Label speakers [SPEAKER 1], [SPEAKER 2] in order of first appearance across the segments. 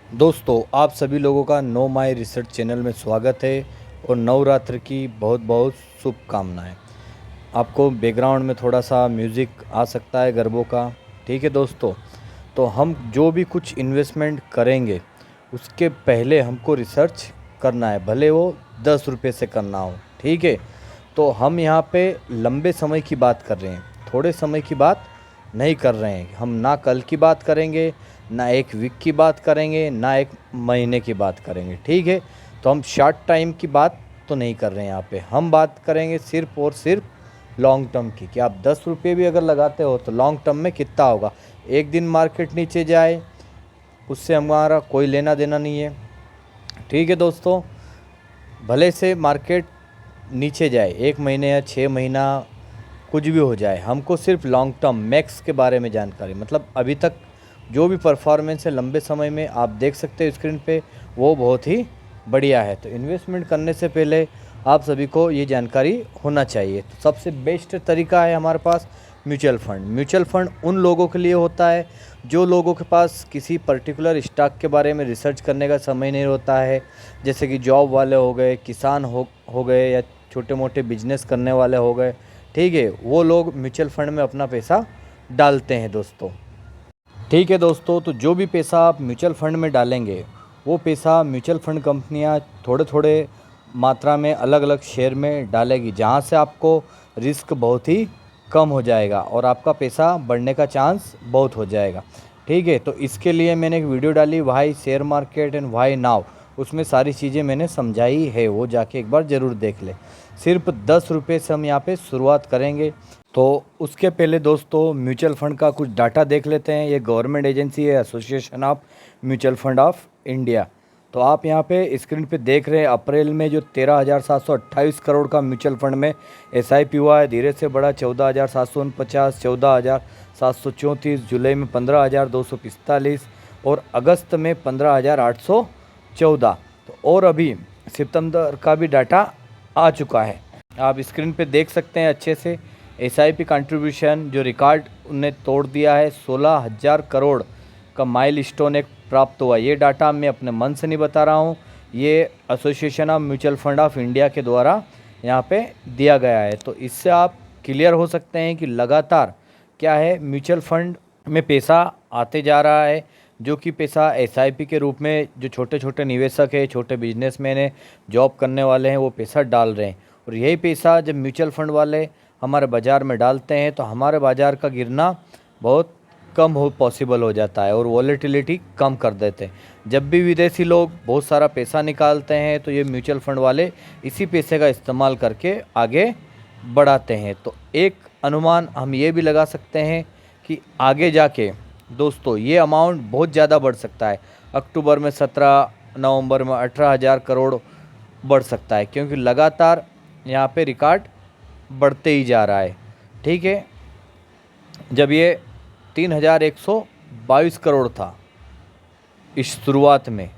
[SPEAKER 1] दोस्तों, आप सभी लोगों का नो माई रिसर्च चैनल में स्वागत है और नवरात्र की बहुत बहुत शुभकामनाएं। आपको बैकग्राउंड में थोड़ा सा म्यूज़िक आ सकता है गरबों का। ठीक है दोस्तों, तो हम जो भी कुछ इन्वेस्टमेंट करेंगे उसके पहले हमको रिसर्च करना है, भले वो 10 रुपये से करना हो। ठीक है, तो हम यहाँ पे लंबे समय की बात कर रहे हैं, थोड़े समय की बात नहीं कर रहे हैं। हम ना कल की बात करेंगे, ना एक वीक की बात करेंगे, ना एक महीने की बात करेंगे। ठीक है, तो हम शॉर्ट टाइम की बात तो नहीं कर रहे हैं यहाँ पे। हम बात करेंगे सिर्फ और सिर्फ लॉन्ग टर्म की, कि आप 10 रुपये भी अगर लगाते हो तो लॉन्ग टर्म में कितना होगा। एक दिन मार्केट नीचे जाए उससे हमारा कोई लेना देना नहीं है। ठीक है दोस्तों, भले से मार्केट नीचे जाए, एक महीने या 6 महीना कुछ भी हो जाए, हमको सिर्फ लॉन्ग टर्म मैक्स के बारे में जानकारी, मतलब अभी तक जो भी परफॉर्मेंस है लंबे समय में आप देख सकते हो स्क्रीन पे, वो बहुत ही बढ़िया है। तो इन्वेस्टमेंट करने से पहले आप सभी को ये जानकारी होना चाहिए। तो सबसे बेस्ट तरीका है हमारे पास म्यूचुअल फंड। म्यूचुअल फंड उन लोगों के लिए होता है जो लोगों के पास किसी पर्टिकुलर स्टॉक के बारे में रिसर्च करने का समय नहीं होता है, जैसे कि जॉब वाले हो गए, किसान हो गए, या छोटे मोटे बिजनेस करने वाले हो गए। ठीक है, वो लोग म्यूचुअल फंड में अपना पैसा डालते हैं दोस्तों। ठीक है दोस्तों, तो जो भी पैसा आप म्यूचुअल फंड में डालेंगे वो पैसा म्यूचुअल फंड कंपनियां थोड़े थोड़े मात्रा में अलग अलग शेयर में डालेगी, जहां से आपको रिस्क बहुत ही कम हो जाएगा और आपका पैसा बढ़ने का चांस बहुत हो जाएगा। ठीक है, तो इसके लिए मैंने एक वीडियो डाली, why share market and why now. उसमें सारी चीज़ें मैंने समझाई है, वो जाके एक बार ज़रूर देख ले। सिर्फ 10 रुपये से हम यहाँ पे शुरुआत करेंगे। तो उसके पहले दोस्तों म्यूचुअल फंड का कुछ डाटा देख लेते हैं। ये गवर्नमेंट एजेंसी है, association of mutual fund of India. तो आप यहाँ पे स्क्रीन पे देख रहे हैं, अप्रैल में जो 13,728 करोड़ का म्यूचुअल फंड में एसआईपी हुआ है, धीरे से बढ़ा 14,749, 14,734, जुलाई में 15,245 और अगस्त में 15,814। तो और अभी सितंबर का भी डाटा आ चुका है, आप स्क्रीन पे देख सकते हैं अच्छे से। एसआईपी कंट्रीब्यूशन जो रिकॉर्ड उन्हें तोड़ दिया है, 16,000 करोड़ का माइलस्टोन एक प्राप्त हुआ। ये डाटा मैं अपने मन से नहीं बता रहा हूँ, ये association of mutual fund of India के द्वारा यहाँ पे दिया गया है। तो इससे आप क्लियर हो सकते हैं कि लगातार क्या है, म्यूचुअल फंड में पैसा आते जा रहा है, जो कि पैसा एसआईपी के रूप में जो छोटे छोटे निवेशक है, छोटे बिजनेसमैन है, जॉब करने वाले हैं, वो पैसा डाल रहे हैं। और यही पैसा जब म्यूचुअल फंड वाले हमारे बाज़ार में डालते हैं तो हमारे बाज़ार का गिरना बहुत कम हो पॉसिबल हो जाता है और वॉलेटिलिटी कम कर देते हैं। जब भी विदेशी लोग बहुत सारा पैसा निकालते हैं तो ये म्यूचुअल फंड वाले इसी पैसे का इस्तेमाल करके आगे बढ़ाते हैं। तो एक अनुमान हम ये भी लगा सकते हैं कि आगे जाके दोस्तों ये अमाउंट बहुत ज़्यादा बढ़ सकता है। अक्टूबर में 17, नवंबर में 18,000 करोड़ बढ़ सकता है, क्योंकि लगातार यहाँ पे रिकॉर्ड बढ़ते ही जा रहा है। ठीक है, जब ये 3,122 करोड़ था इस शुरुआत में,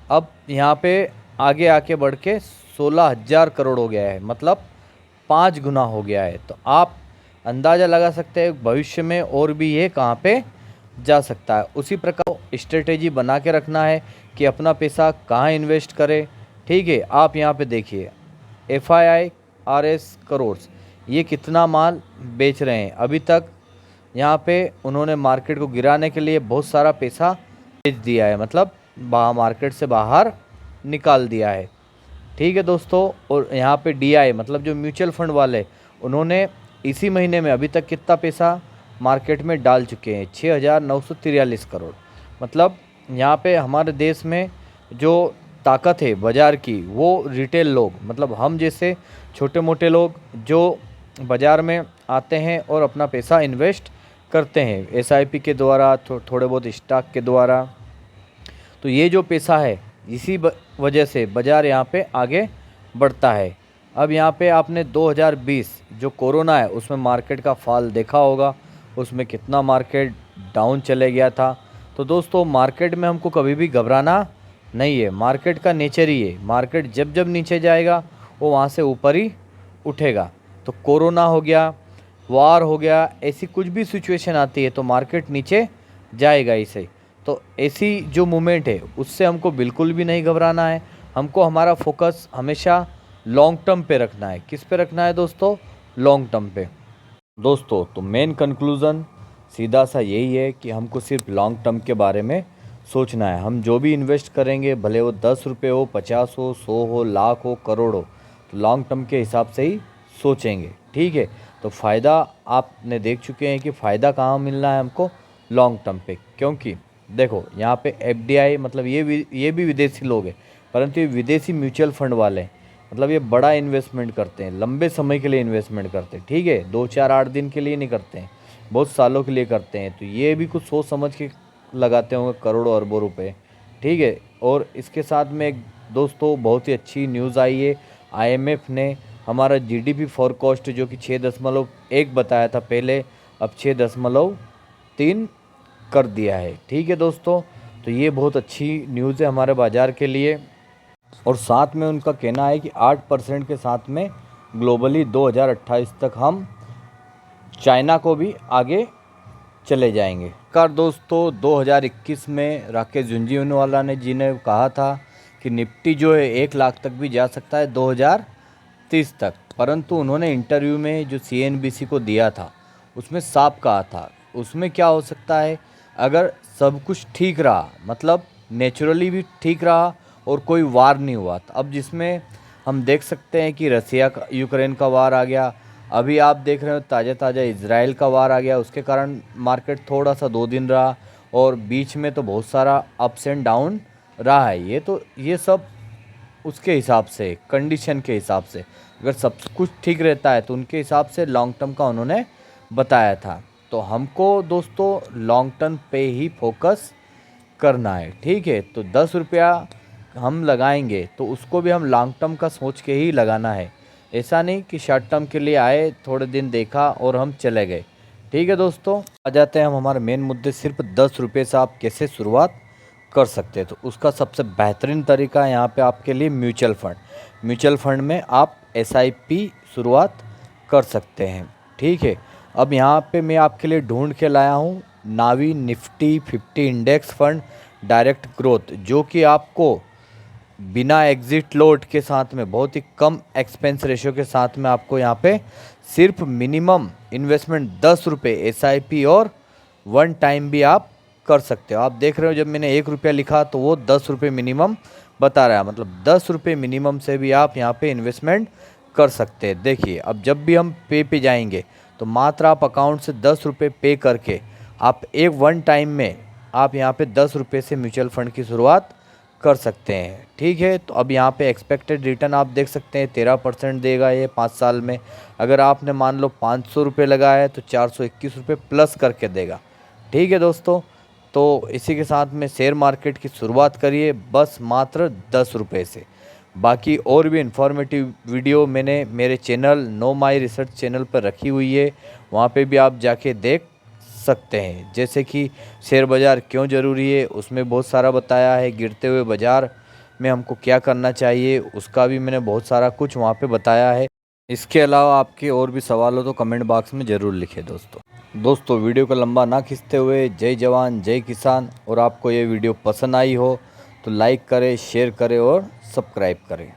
[SPEAKER 1] अब यहाँ पे आगे आके बढ़ के 16,000 करोड़ हो गया है, मतलब 5 गुना हो गया है। तो आप अंदाज़ा लगा सकते हैं भविष्य में और भी ये कहाँ पे जा सकता है। उसी प्रकार स्ट्रेटेजी बना के रखना है कि अपना पैसा कहाँ इन्वेस्ट करें। ठीक है, आप यहाँ पे देखिए FIIRS करोड़ ये कितना माल बेच रहे हैं। अभी तक यहाँ पे उन्होंने मार्केट को गिराने के लिए बहुत सारा पैसा बेच दिया है, मतलब मार्केट से बाहर निकाल दिया है। ठीक है दोस्तों, और यहाँ पे DI मतलब जो म्यूचुअल फंड वाले, उन्होंने इसी महीने में अभी तक कितना पैसा मार्केट में डाल चुके हैं, 6,943 करोड़। मतलब यहाँ पे हमारे देश में जो ताकत है बाज़ार की, वो रिटेल लोग, मतलब हम जैसे छोटे मोटे लोग जो बाज़ार में आते हैं और अपना पैसा इन्वेस्ट करते हैं एसआईपी के द्वारा, थोड़े बहुत स्टॉक के द्वारा। तो ये जो पैसा है इसी वजह से बाज़ार यहाँ पे आगे बढ़ता है। अब यहाँ पे आपने 2020 जो कोरोना है उसमें मार्केट का फॉल देखा होगा, उसमें कितना मार्केट डाउन चले गया था। तो दोस्तों मार्केट में हमको कभी भी घबराना नहीं है, मार्केट का नेचर ही है, मार्केट जब जब नीचे जाएगा वो वहाँ से ऊपर ही उठेगा। तो कोरोना हो गया, वार हो गया, ऐसी कुछ भी सिचुएशन आती है तो मार्केट नीचे जाएगा ही सही। तो ऐसी जो मूवमेंट है उससे हमको बिल्कुल भी नहीं घबराना है। हमको हमारा फोकस हमेशा लॉन्ग टर्म पे रखना है। किस पे रखना है दोस्तों? लॉन्ग टर्म पे। दोस्तों तो मेन कंक्लूज़न सीधा सा यही है कि हमको सिर्फ लॉन्ग टर्म के बारे में सोचना है। हम जो भी इन्वेस्ट करेंगे, भले वो 10 रुपये हो, 50 हो, 100 हो, लाख हो, करोड़ हो, तो लॉन्ग टर्म के हिसाब से ही सोचेंगे। ठीक है, तो फ़ायदा आपने देख चुके हैं कि फ़ायदा कहाँ मिलना है हमको, लॉन्ग टर्म पे। क्योंकि देखो यहाँ पे एफडीआई मतलब ये भी विदेशी लोग हैं, परंतु ये विदेशी म्यूचुअल फंड वाले हैं। मतलब ये बड़ा इन्वेस्टमेंट करते हैं, लंबे समय के लिए इन्वेस्टमेंट करते हैं। ठीक है, 2 4 8 दिन के लिए नहीं करते हैं, बहुत सालों के लिए करते हैं। तो ये भी कुछ सोच समझ के लगाते होंगे करोड़ों अरबों रुपए। ठीक है, और इसके साथ में एक दोस्तों बहुत ही अच्छी न्यूज़ आई है। आईएमएफ ने हमारा जीडीपी फोरकास्ट जो कि 6.1 बताया था पहले, अब 6.3 कर दिया है। ठीक है दोस्तों, तो ये बहुत अच्छी न्यूज़ है हमारे बाज़ार के लिए। और साथ में उनका कहना है कि 8% के साथ में ग्लोबली 2028 तक हम चाइना को भी आगे चले जाएंगे। कार दोस्तों 2021 में राकेश झुनझुनवाला ने जी ने कहा था कि निफ्टी जो है 1 लाख तक भी जा सकता है 2030 तक। परंतु उन्होंने इंटरव्यू में जो सीएनबीसी को दिया था उसमें साफ कहा था, उसमें क्या हो सकता है अगर सब कुछ ठीक रहा, मतलब नेचुरली भी ठीक रहा और कोई वार नहीं हुआ। तो अब जिसमें हम देख सकते हैं कि रसिया का यूक्रेन का वार आ गया, अभी आप देख रहे हो ताज़ा इजराइल का वार आ गया, उसके कारण मार्केट थोड़ा सा 2 दिन रहा और बीच में तो बहुत सारा अप्स एंड डाउन रहा है। ये सब उसके हिसाब से, कंडीशन के हिसाब से, अगर सब कुछ ठीक रहता है तो उनके हिसाब से लॉन्ग टर्म का उन्होंने बताया था। तो हमको दोस्तों लॉन्ग टर्म पे ही फोकस करना है। ठीक है, तो 10 रुपया हम लगाएंगे तो उसको भी हम लॉन्ग टर्म का सोच के ही लगाना है। ऐसा नहीं कि शॉर्ट टर्म के लिए आए, थोड़े दिन देखा और हम चले गए। ठीक है दोस्तों, आ जाते हैं हम हमारे मेन मुद्दे। सिर्फ 10 रुपये से आप कैसे शुरुआत कर सकते हैं? तो उसका सबसे बेहतरीन तरीका है यहाँ पे आपके लिए म्यूचुअल फंड। म्यूचुअल फंड में आप एसआईपी शुरुआत कर सकते हैं। ठीक है, अब यहाँ पे मैं आपके लिए ढूंढ के लाया हूँ Navi Nifty 50 index fund direct growth, जो कि आपको बिना एग्जिट लोड के साथ में बहुत ही कम एक्सपेंस रेशियो के साथ में आपको यहाँ पे सिर्फ मिनिमम इन्वेस्टमेंट 10 रुपये एसआईपी और 1 टाइम भी आप कर सकते हो। आप देख रहे हो जब मैंने 1 रुपया लिखा तो वो 10 रुपये मिनिमम बता रहा है, मतलब 10 रुपये मिनिमम से भी आप यहाँ पे इन्वेस्टमेंट कर सकते हैं। देखिए अब जब भी हम पे जाएंगे तो मात्र आप अकाउंट से 10 रुपये पे करके आप 1 टाइम में आप यहाँ पे 10 रुपये से म्यूचुअल फंड की शुरुआत कर सकते हैं। ठीक है, तो अब यहाँ पे एक्सपेक्टेड रिटर्न आप देख सकते हैं 13% देगा ये 5 साल में। अगर आपने मान लो 500 रुपये लगाया है तो 421 रुपये प्लस करके देगा। ठीक है दोस्तों, तो इसी के साथ में शेयर मार्केट की शुरुआत करिए बस मात्र 10 रुपये से। बाकी और भी इन्फॉर्मेटिव वीडियो मैंने मेरे channel know my research channel पर रखी हुई है, वहाँ पे भी आप जाके देख सकते हैं। जैसे कि शेयर बाज़ार क्यों ज़रूरी है उसमें बहुत सारा बताया है, गिरते हुए बाज़ार में हमको क्या करना चाहिए उसका भी मैंने बहुत सारा कुछ वहाँ पे बताया है। इसके अलावा आपके और भी सवाल हो तो कमेंट बॉक्स में ज़रूर लिखें दोस्तों वीडियो को लंबा ना खींचते हुए जय जवान जय किसान। और आपको ये वीडियो पसंद आई हो तो लाइक करें, शेयर करें और सब्सक्राइब करें।